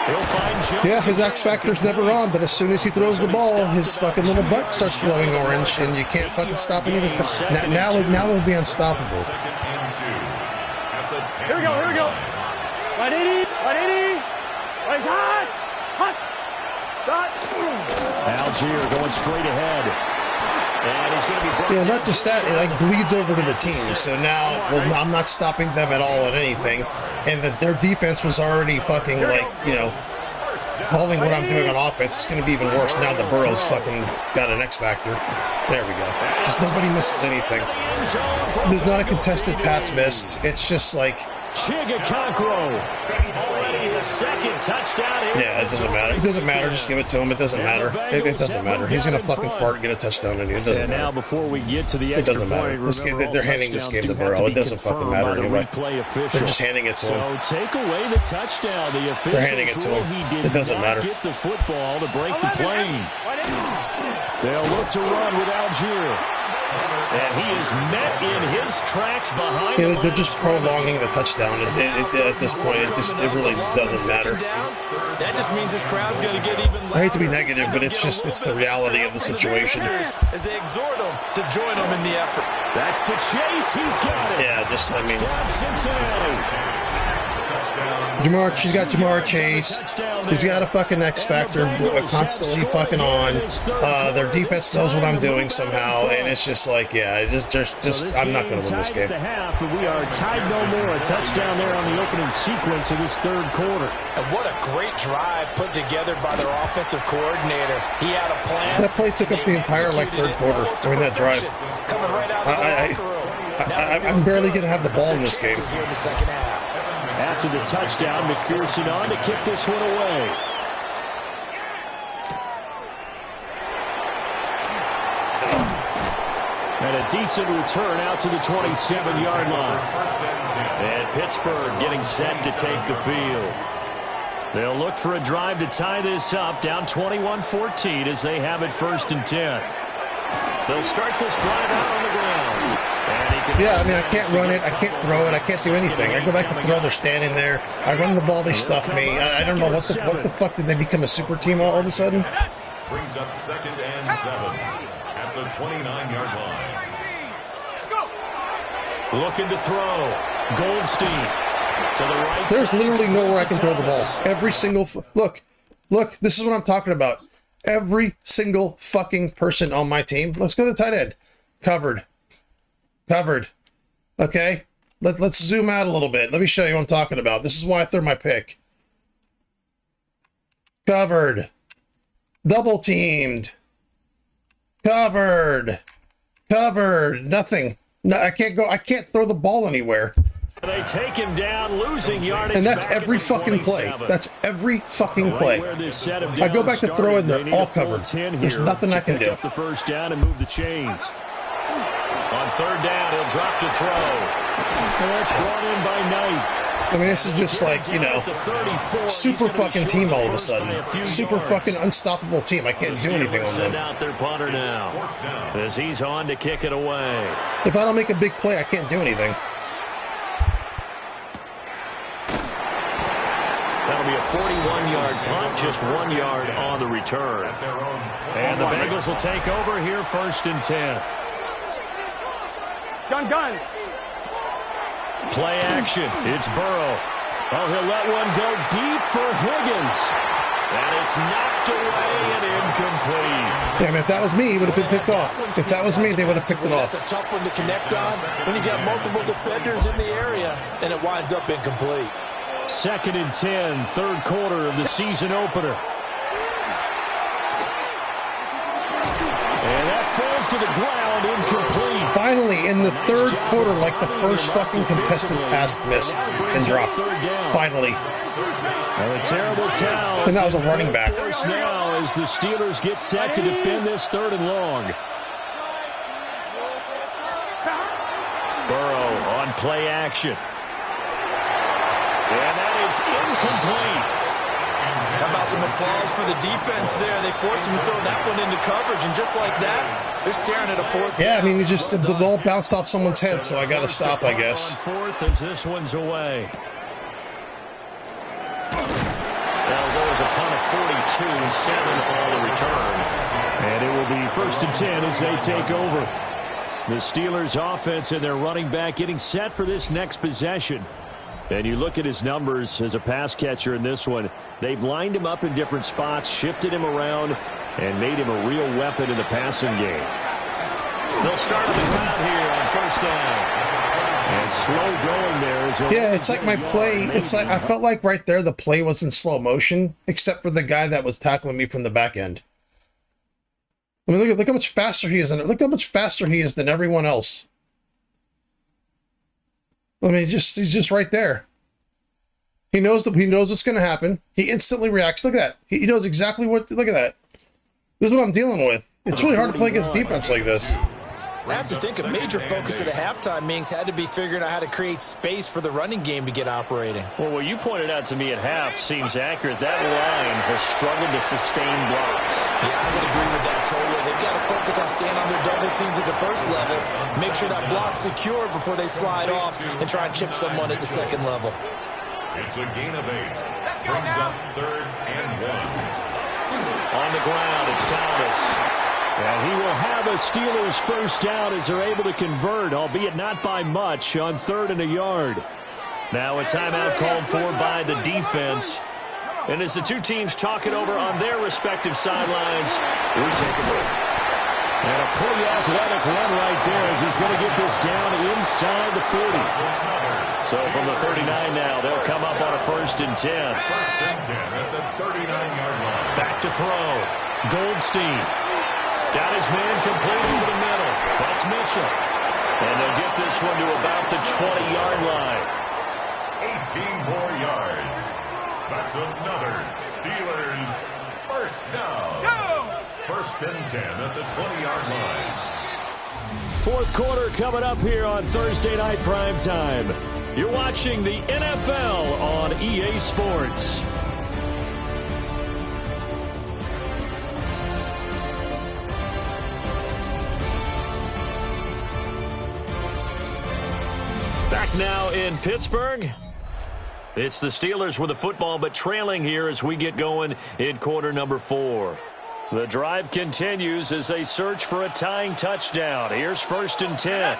He'll find Jones. Yeah, his X factor's never on, but as soon as he throws the ball, his fucking little butt starts glowing orange, and you can't fucking stop him. Now it'll be unstoppable. Here we go. 180. Right hot. Algier going straight ahead. And he's going to be brought Yeah, not just that, it like bleeds over to the team. So now, I'm not stopping them at all at anything. And their defense was already fucking calling what I'm doing on offense. It's going to be even worse now that Burrow's fucking got an X factor. There we go. Just nobody misses anything. There's not a contested pass missed. It's just like... Chigaconkro. already his second touchdown. Yeah, it doesn't matter. It doesn't matter. Just give it to him. It doesn't matter. It doesn't matter. He's going to fucking fart and get a touchdown on you. It doesn't And now matter. before we get to the It extra doesn't matter. point, This game, remember, they're all handing this game to touchdowns do have Burrow. be It doesn't fucking confirmed matter by the anyway. replay official. They're just handing it to him. So take away the touchdown. The officials They're handing it to rule him. he did It doesn't not matter. get the football to break the plane. They'll look to run with Algier. And he is met in his tracks behind Yeah, the they're just line. prolonging the touchdown. At this point, it really doesn't matter. That just means this crowd's going to get even louder. I hate to be negative, but it's the reality of the situation. As they exhort him to join them in the effort. That's to Chase. He's got it. Yeah, Down Cincinnati. She's got Jamar Chase. He's got a fucking X Factor constantly fucking on. Their defense knows what I'm doing somehow, and it's just like, yeah, I'm not going to win this game. We are tied no more. A touchdown there on the opening sequence of this third quarter. And what a great drive put together by their offensive coordinator. He had a plan. That play took up the entire third quarter. I mean, that drive. Coming right out of the locker room. I'm barely going to have the ball in this game. Here in the second half. After the touchdown, McPherson on to kick this one away. And a decent return out to the 27-yard line. And Pittsburgh getting set to take the field. They'll look for a drive to tie this up, down 21-14 as they have it 1st and 10. They'll start this drive out on the ground. Yeah, I mean, I can't run it, I can't throw it, I can't do anything. I go back to throw, they're standing there. I run the ball, they stuff me. I don't know what the fuck did they become a super team all of a sudden? Brings up 2nd and 7 at the 29-yard line. Looking to throw. Goldstein to the right. There's literally nowhere I can throw the ball. Every single look, this is what I'm talking about. Every single fucking person on my team. Let's go to the tight end. Covered. Okay, let's zoom out a little bit. Let me show you what I'm talking about. This is why I threw my pick. Covered. Double teamed. Covered. Nothing. No, I can't throw the ball anywhere. They take him down, losing yardage. And that's every fucking play. That's every fucking play. I go back to throw it, they're all covered. There's nothing I can do. Up the first down and move the chains. On 3rd down, he'll drop to throw. And that's brought in by Knight. I mean, this is just like, super fucking team all of a sudden. Super fucking unstoppable team. I can't do anything on Send them. out their punter now as he's on to kick it away. If I don't make a big play, I can't do anything. That'll be a 41-yard punt, just 1 yard on the return. And the Bengals will take over here 1st and 10. Gun. Play action. It's Burrow. Oh, he'll let one go deep for Higgins. And it's knocked away and incomplete. Damn it, if that was me, he would have been picked off. If that was me, they would have picked it off. It's a tough one to connect on when you got multiple defenders in the area, and it winds up incomplete. 2nd and 10, third quarter of the season opener. And that falls to the ground, incomplete. Finally, in the third quarter, like the first fucking contested pass missed and dropped. Finally. And a terrible towel. And that was a running back. Now as the Steelers get set to defend this 3rd and long. Burrow on play action. And that is incomplete. How about some applause for the defense there? They forced him to throw that one into coverage, and just like that, they're staring at a 4th. Yeah, I mean, the ball bounced off someone's head, so I got to stop, I guess. On 4th as this one's away. That'll go as a punt of 42, 7 on the return. And it will be 1st and 10 as they take over. The Steelers offense and their running back getting set for this next possession. And you look at his numbers as a pass catcher in this one. They've lined him up in different spots, shifted him around, and made him a real weapon in the passing game. They'll start on the ground here on 1st down. And slow going there. Yeah, it's like my play. It's like I felt like right there the play was in slow motion, except for the guy that was tackling me from the back end. I mean, look how much faster he is. Look how much faster he is than everyone else. I mean, he's just right there. He knows what's going to happen. He instantly reacts. Look at that. He knows exactly what. Look at that. This is what I'm dealing with. It's really hard to play against defense like this. I have to think a major focus of the halftime meetings had to be figuring out how to create space for the running game to get operating. Well, what you pointed out to me at half seems accurate. That line has struggled to sustain blocks. Yeah, I would agree with that totally. They've got to focus on staying on their double teams at the first level, make sure that block's secure before they slide off and try and chip someone at the second level. It's a gain of 8. Brings up 3rd and 1. On the ground, it's Thomas. And he will have a Steelers first down as they're able to convert, albeit not by much, on 3rd and a yard. Now a timeout called for by the defense. And as the two teams talk it over on their respective sidelines, we take a break. And a pretty athletic run right there as he's going to get this down inside the 40. So from the 39 now, they'll come up on a 1st and 10. 1st and 10 at the 39-yard line. Back to throw. Goldstein. Got his man complete over the middle. That's Mitchell. And they'll get this one to about the 20-yard line. 18 more yards. That's another Steelers first down. Go! 1st and 10 at the 20-yard line. 4th quarter coming up here on Thursday Night Primetime. You're watching the NFL on EA Sports. Back now in Pittsburgh. It's the Steelers with the football, but trailing here as we get going in quarter number 4. The drive continues as they search for a tying touchdown. Here's 1st and 10.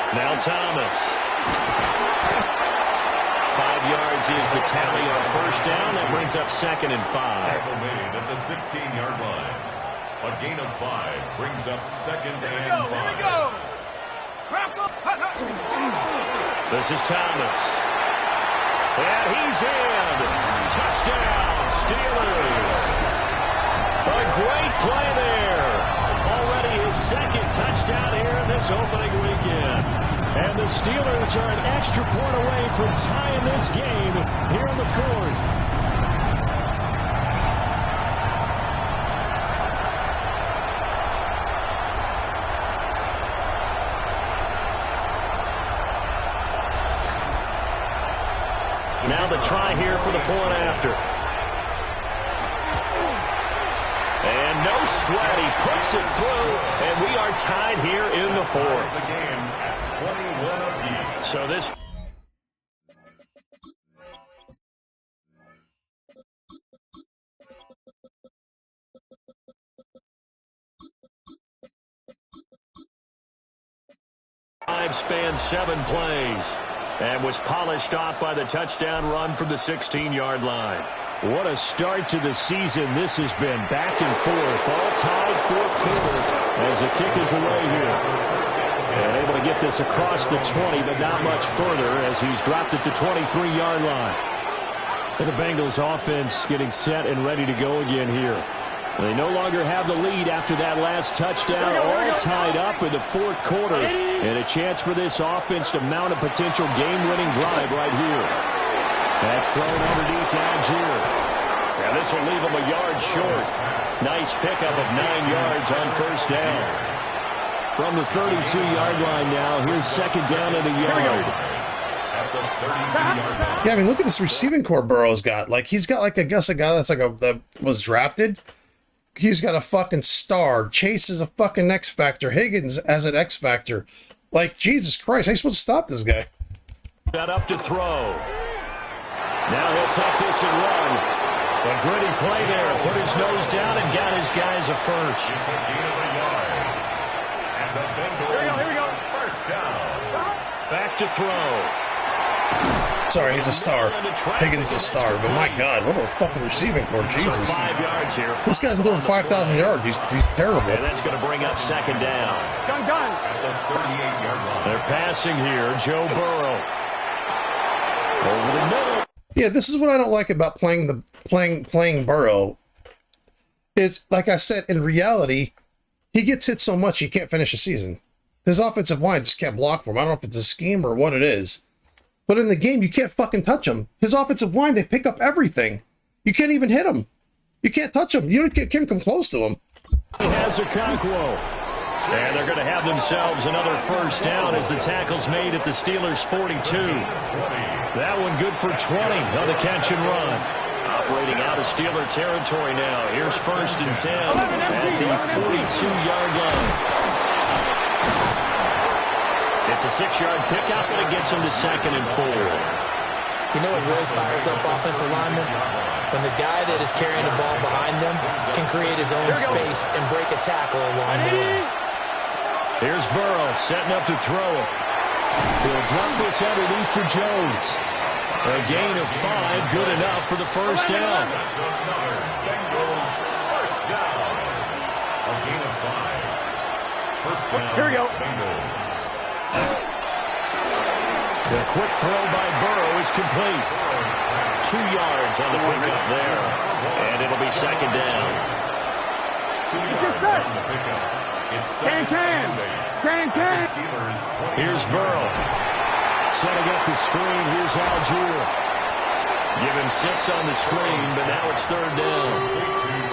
Now Thomas. 5 yards is the tally on 1st down. That brings up 2nd and 5. Tackle made at the 16-yard line. A gain of 5 brings up 2nd and 5. This is Thomas. And he's in. Touchdown, Steelers. A great play there. Already his 2nd touchdown here in this opening weekend. And the Steelers are an extra point away from tying this game here in the 4th. Now the try here for the point after. And no sweat. He puts it through, and we are tied here in the 4th. The game at 21 apiece. So this... drive spans 7 plays. And was polished off by the touchdown run from the 16-yard line. What a start to the season this has been. Back and forth, all tied 4th quarter as the kick is away here. And able to get this across the 20, but not much further as he's dropped it to 23-yard line. And the Bengals offense getting set and ready to go again here. They no longer have the lead after that last touchdown, all tied up in the 4th quarter. And a chance for this offense to mount a potential game-winning drive right here. That's thrown underneath to Algier. And this will leave him a yard short. Nice pickup of 9 yards on 1st down. From the 32-yard line now, here's 2nd down and a yard. Yeah, I mean, look at this receiving core Burrow's got. Like, he's got, like, I guess a guy that's like that was drafted. He's got a fucking star. Chase is a fucking X Factor. Higgins as an X Factor. Like, Jesus Christ, how are you supposed to stop this guy? Got up to throw. Now he'll take this and run. A gritty play there. Put his nose down and got his guys a first. It's a gain of a yard. And the Bengals, here we go. First down. Back to throw. Sorry, he's a star. Higgins is a star, but my God, what a fucking receiving core, Jesus. So 5 yards here. This guy's throwing 5,000 yards. He's terrible. And that's going to bring up 2nd down. Done. At the 38-yard line. They're passing here. Joe Burrow. Over the middle. Yeah, this is what I don't like about playing Burrow. Is, like I said, in reality, he gets hit so much he can't finish a season. His offensive line just can't block for him. I don't know if it's a scheme or what it is. But in the game, you can't fucking touch him. His offensive line, they pick up everything. You can't even hit him. You can't touch him. You can't come close to him. He has a Conquo. And they're going to have themselves another first down as the tackle's made at the Steelers' 42. That one good for 20 on the catch and run. Operating out of Steeler territory now. Here's first and 10 at the 42-yard line. It's a 6-yard pickup, and it gets him to 2nd and 4. You know what really fires up offensive linemen? When the guy that is carrying the ball behind them can create his own space and break a tackle along the way. Here's Burrow setting up to throw it. He'll drop this underneath for Jones. A gain of 5, good enough for the first down. That's another Bengals first down. A gain of 5. First down. Here we go. Bengals. The quick throw by Burrow is complete. 2 yards on the pickup there. And it'll be 2nd down. 2 yards on the pickup. It's Can. Steelers 20. Here's Burrow. Setting up the screen. Here's Algier. Given 6 on the screen, but now it's 3rd down.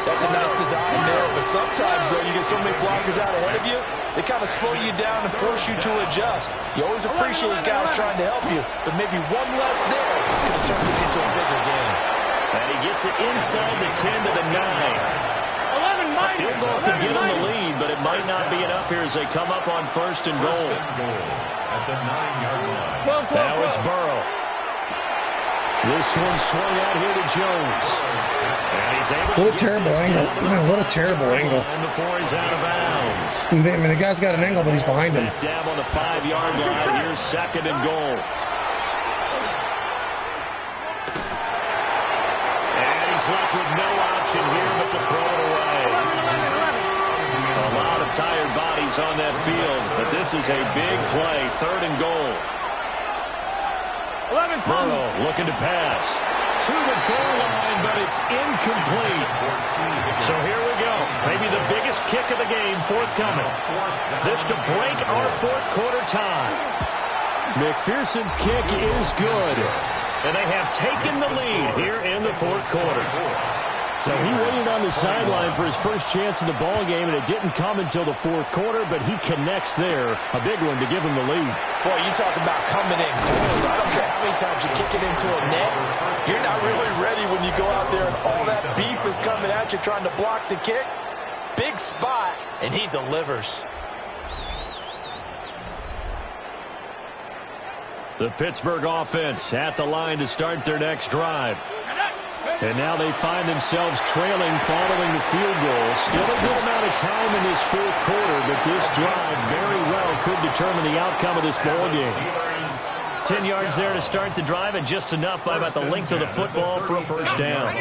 That's a nice design there, but sometimes, though, you get so many blockers out ahead of you, they kind of slow you down and force you to adjust. You always appreciate guys trying to help you, but maybe one less there could have turned this into a bigger game. And he gets it inside the 10 to the 9. A field goal could get him the lead, but it might not be enough here as they come up on 1st and goal. At the 9-yard line. Now it's Burrow. This one swung out here to Jones. And he's able What a terrible angle. Man, what a terrible angle. And before he's out of bounds. I mean, the guy's got an angle, but he's behind him. Back down on the 5-yard line. Here's 2nd and goal. And he's left with no option here but to throw it away. A lot of tired bodies on that field, but this is a big play. 3rd and goal. Burrow looking to pass to the goal line, but it's incomplete. So here we go. Maybe the biggest kick of the game forthcoming. This to break our 4th quarter tie. McPherson's kick is good. And they have taken the lead here in the 4th quarter. So he waited on the sideline for his first chance in the ball game, and it didn't come until the 4th quarter, but he connects there. A big one to give him the lead. Boy, you talk about coming in cold. I don't care how many times you kick it into a net. You're not really ready when you go out there and all that beef is coming at you trying to block the kick. Big spot, and he delivers. The Pittsburgh offense at the line to start their next drive. And now they find themselves trailing following the field goal. Still a good amount of time in this 4th quarter, but this drive very well could determine the outcome of this ball game. 10 yards there to start the drive, and just enough by about the length of the football for a first down.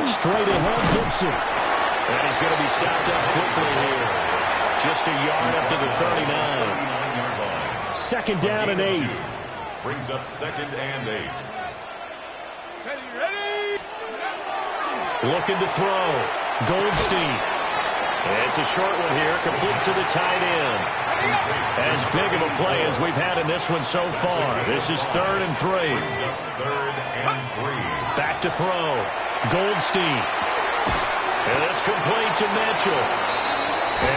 Straight ahead, Gibson. And he's going to be stopped up quickly here. Just a yard up to the 39. 2nd down and 8. Brings up 2nd and 8. Looking to throw. Goldstein. It's a short one here, complete to the tight end. As big of a play as we've had in this one so far. This is 3rd and 3. 3rd and 3. Back to throw. Goldstein. And it's complete to Mitchell.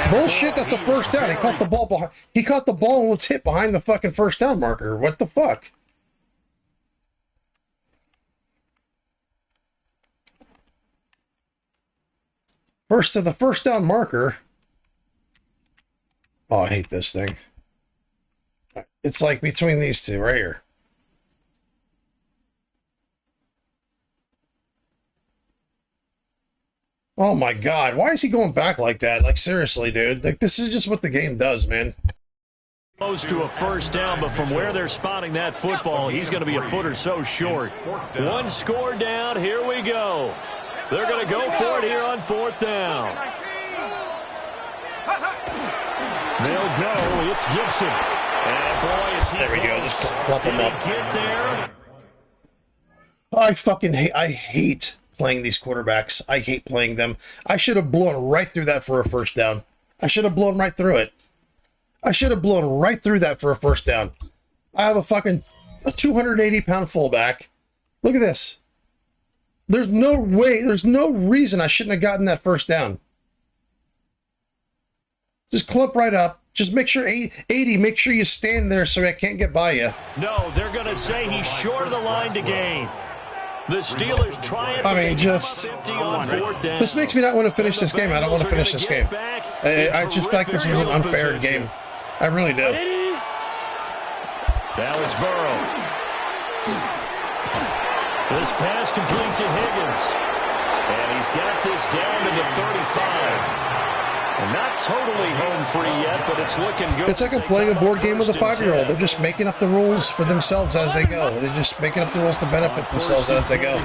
Bullshit, that's a first down. He caught the ball behind. He caught the ball and was hit behind the fucking first down marker. What the fuck? First to the first down marker. Oh, I hate this thing. It's like between these two right here. Oh my God, why is he going back like that? Like, seriously, dude. Like, this is just what the game does, man. Close to a first down, but from where they're spotting that football, he's going to be a foot or so short. One score down, here we go. They're going to go for it here on 4th down. They'll go, it's Gibson. And boy, is he There we go, just plop him up. Get there. I fucking hate, playing these quarterbacks. I hate playing them. I should have blown right through that for a first down. I should have blown right through it. I should have blown right through that for a first down. I have a fucking 280-pound fullback. Look at this. There's no way, there's no reason I shouldn't have gotten that first down. Just clump right up. Just make sure, 80, make sure you stand there so I can't get by you. No, they're going to say he's short of the line to gain. The Steelers try it. I mean, just, this makes me not want to finish this game. I don't want to finish this game. I just feel like this is an unfair game. I really do. Now it's Burrow. This pass complete to Higgins. And he's got this down to the 35. And not totally home free yet, but it's looking good. It's like I'm playing a board game with a 5-year-old. They're just making up the rules for themselves as they go. They're just making up the rules to benefit themselves as they go.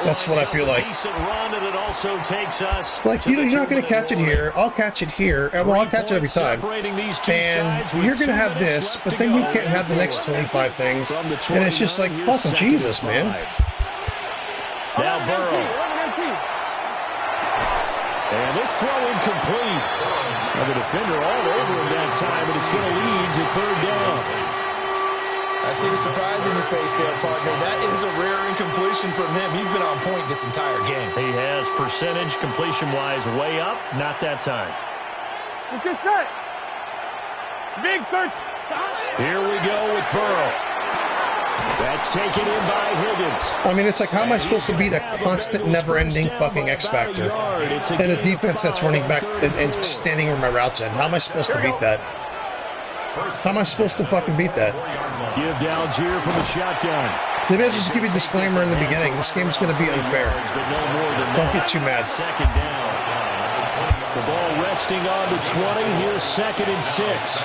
That's what I feel like. Like, you're not going to catch it here. I'll catch it here. Well, I'll catch it every time. And you're going to have this, but then you can't have the next 25 things. And it's just like, fucking Jesus, man. Now Burrow. And this throw incomplete. Now the defender all over him that time, but it's going to lead to third down. I see the surprise in your face there, partner. That is a rare incompletion from him. He's been on point this entire game. He has percentage completion-wise way up. Not that time. Let's get set. Big third. Here we go with Burrow. That's taken in by Higgins. I mean, it's like, how am I supposed to beat a constant, never-ending fucking X factor in a defense that's running back and standing where my routes in? How am I supposed to beat that? How am I supposed to fucking beat that? Give Algier from the shotgun. Maybe I'll just give you a disclaimer in the beginning. This game's going to be unfair. Don't get too mad. Second down. The ball resting on the 20. Here's 2nd and 6.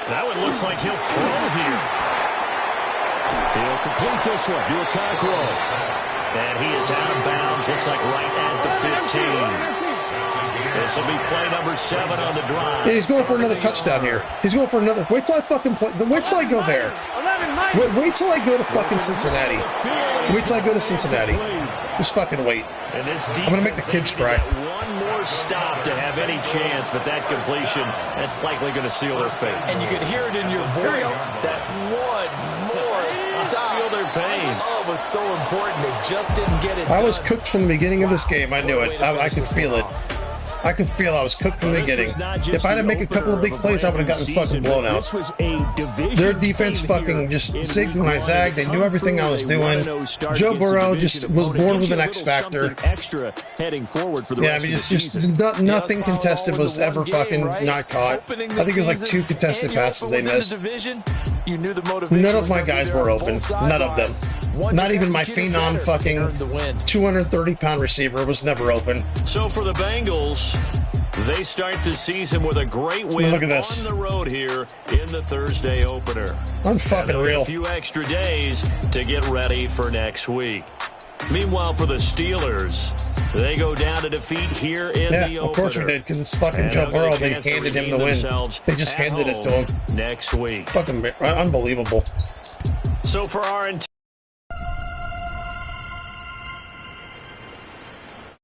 Now it looks like he'll throw here. He'll complete this one. Do a cock roll. And he is out of bounds. Looks like right at the 15. This will be play number 7 on the drive. Yeah, he's going for another touchdown here. He's going for another. Wait till I fucking play. Wait till I go there. Wait till I go to fucking Cincinnati. Wait till I go to Cincinnati. Just fucking wait. I'm going to make the kids cry. Stop to have any chance, but that completion, that's likely going to seal their fate. And you could hear it in your voice, that one more stop. Feel their pain. Oh, it was so important. They just didn't get it done. I was cooked from the beginning of this game. I knew it. I could feel it. I could feel I was cooked from the beginning. If I didn't make a couple of big plays, I would have gotten fucking blown out. Their defense fucking just zigged when I zagged. They knew everything I was doing. Joe Burrow just was born with an X factor. Yeah, I mean, it's just nothing contested was ever fucking not caught. I think it was like 2 contested passes they missed. None of my guys were open. None of them. Not even my phenom fucking 230-pound receiver was never open. So for the Bengals, they start the season with a great win Look at this. on the road here in the Thursday opener. Unfucking real. A few extra days to get ready for next week. Meanwhile, for the Steelers, they go down to defeat here in the opener. Of course we did, because it's fucking Joe Burrow. They handed him the win. They just handed it to him. Next week. Fucking unbelievable. So for our